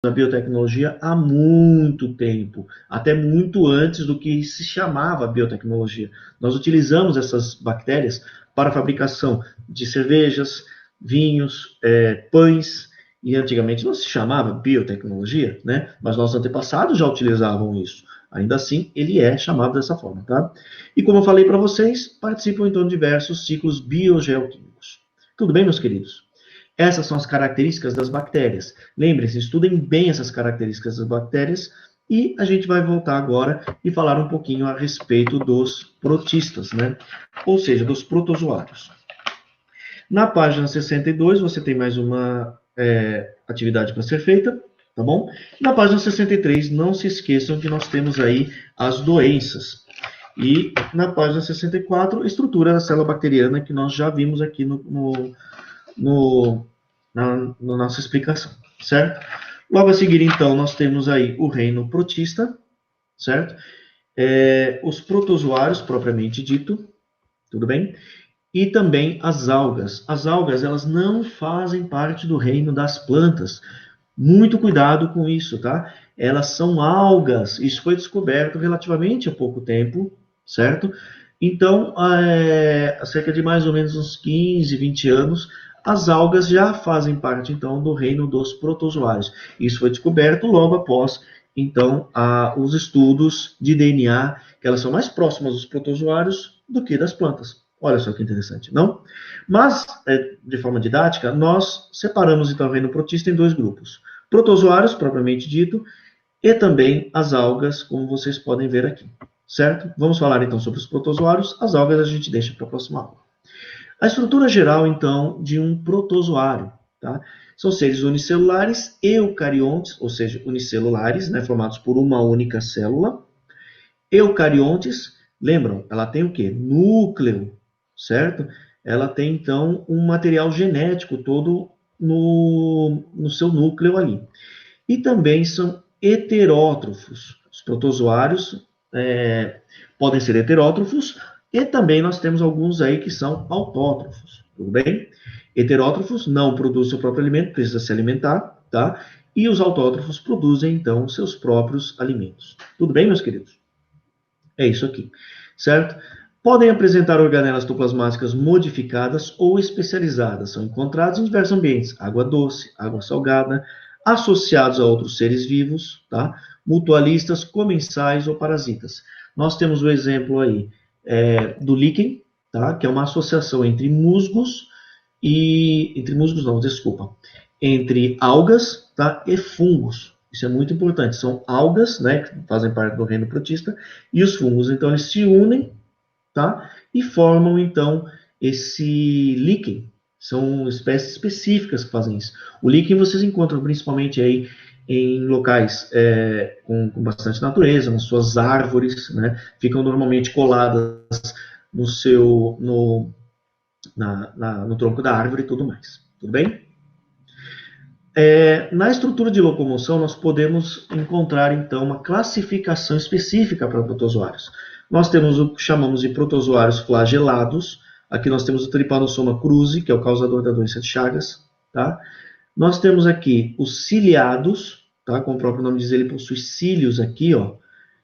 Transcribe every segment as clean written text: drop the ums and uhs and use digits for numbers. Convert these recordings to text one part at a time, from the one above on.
na biotecnologia há muito tempo, até muito antes do que se chamava biotecnologia. Nós utilizamos essas bactérias para a fabricação de cervejas, vinhos, pães, e antigamente não se chamava biotecnologia, né? Mas nossos antepassados já utilizavam isso. Ainda assim, ele é chamado dessa forma, tá? E como eu falei para vocês, participam então de diversos ciclos biogeoquímicos. Tudo bem, meus queridos? Essas são as características das bactérias. Lembrem-se, estudem bem essas características das bactérias e a gente vai voltar agora e falar um pouquinho a respeito dos protistas, né? Ou seja, dos protozoários. Na página 62, você tem mais uma atividade para ser feita, tá bom? Na página 63, não se esqueçam que nós temos aí as doenças. E na página 64, estrutura da célula bacteriana, que nós já vimos aqui na nossa explicação, certo? Logo a seguir, então, nós temos aí o reino protista, certo? Os protozoários, propriamente dito, tudo bem? E também as algas. As algas, elas não fazem parte do reino das plantas. Muito cuidado com isso, tá? Elas são algas. Isso foi descoberto relativamente há pouco tempo, certo? Então, há cerca de mais ou menos uns 15, 20 anos, as algas já fazem parte, então, do reino dos protozoários. Isso foi descoberto logo após, então, os estudos de DNA, que elas são mais próximas dos protozoários do que das plantas. Olha só que interessante, não? Mas, de forma didática, nós separamos, então, o reino protista em dois grupos. Protozoários, propriamente dito, e também as algas, como vocês podem ver aqui, certo? Vamos falar, então, sobre os protozoários. As algas a gente deixa para a próxima aula. A estrutura geral, então, de um protozoário, tá? São seres unicelulares eucariontes, ou seja, unicelulares, né, formados por uma única célula. Eucariontes, lembram, ela tem o quê? Núcleo, certo? Ela tem, então, um material genético todo no seu núcleo ali. E também são heterótrofos. Os protozoários podem ser heterótrofos e também nós temos alguns aí que são autótrofos, tudo bem? Heterótrofos não produzem o próprio alimento, precisa se alimentar, tá? E os autótrofos produzem, então, seus próprios alimentos. Tudo bem, meus queridos? É isso aqui, certo? Podem apresentar organelas citoplasmáticas modificadas ou especializadas. São encontrados em diversos ambientes, água doce, água salgada, associados a outros seres vivos, tá? Mutualistas, comensais ou parasitas. Nós temos o exemplo aí do líquen, tá? Que é uma associação entre musgos entre musgos não, desculpa, entre algas, tá? E fungos. Isso é muito importante. São algas, né, que fazem parte do reino protista, e os fungos. Então, eles se unem, tá? E formam, então, esse líquen. São espécies específicas que fazem isso. O líquen vocês encontram principalmente aí em locais com bastante natureza, nas suas árvores, né? Ficam normalmente coladas no seu, no tronco da árvore e tudo mais. Tudo bem? Na estrutura de locomoção, nós podemos encontrar, então, uma classificação específica para protozoários. Nós temos o que chamamos de protozoários flagelados. Aqui nós temos o Trypanosoma cruzi, que é o causador da doença de Chagas. Tá? Nós temos aqui os ciliados, tá? Como o próprio nome diz, ele possui cílios aqui, ó,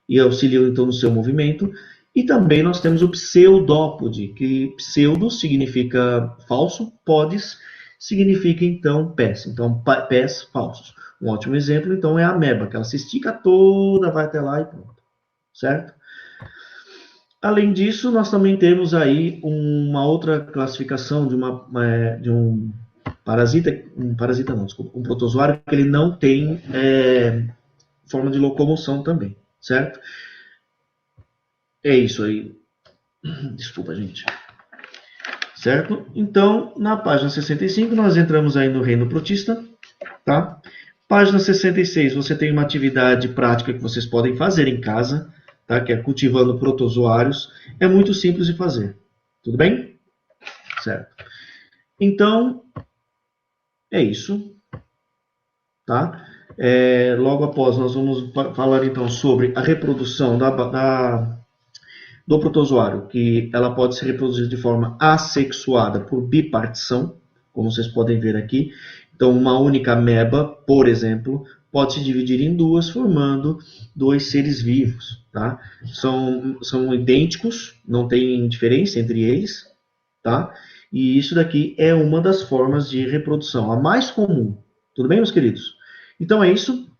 e auxiliam, então, no seu movimento. E também nós temos o pseudópode, que pseudo significa falso, podes significa, então, pés. Então, pés falsos. Um ótimo exemplo, então, é a ameba, que ela se estica toda, vai até lá e pronto. Certo? Além disso, nós também temos aí uma outra classificação de um parasita não, desculpa, um protozoário que ele não tem forma de locomoção também, certo? É isso aí. Desculpa, gente. Certo? Então, na página 65, nós entramos aí no reino protista, tá? Página 66, você tem uma atividade prática que vocês podem fazer em casa, tá? Que é cultivando protozoários. É muito simples de fazer. Tudo bem? Certo. Então, é isso, tá? Logo após, nós vamos falar então sobre a reprodução do protozoário, que ela pode se reproduzir de forma assexuada por bipartição, como vocês podem ver aqui. Então, uma única ameba, por exemplo, pode se dividir em duas, formando dois seres vivos, tá? São idênticos, não tem diferença entre eles, tá? E isso daqui é uma das formas de reprodução, a mais comum. Tudo bem, meus queridos? Então é isso.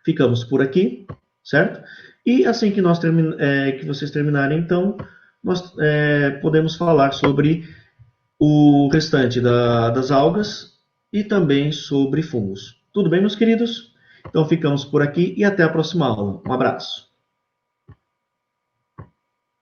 Ficamos por aqui, certo? E assim que, que vocês terminarem, então, nós podemos falar sobre o restante das algas e também sobre fungos. Tudo bem, meus queridos? Então ficamos por aqui e até a próxima aula. Um abraço.